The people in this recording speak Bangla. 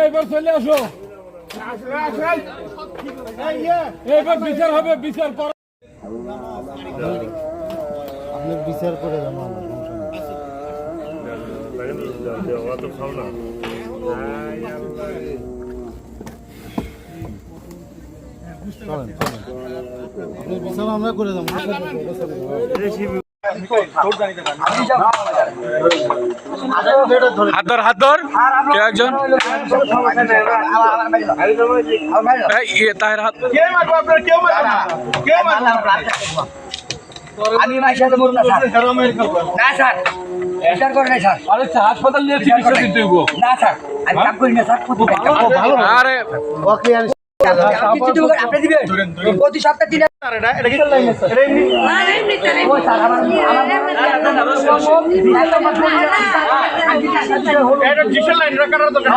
এবার চলে আসো, এবার বিচার হবে, বিচার কর। আপনি বিচার করে যান। আপনি বিচার আমরা করে যাবো। হাত ধর কেউ একজন তাহের হাত। আমি মাইশাতে মরুন না স্যার। না স্যার, বিচার করে নাই স্যার। আরে হাসপাতাল নিয়ে চিকিৎসা দিতে হইব। না স্যার, আমি কাম করি না স্যার। আরে আপনি দিবেন প্রতি সপ্তাহে 3 ডিজিটাল লাইন রাখার দরকার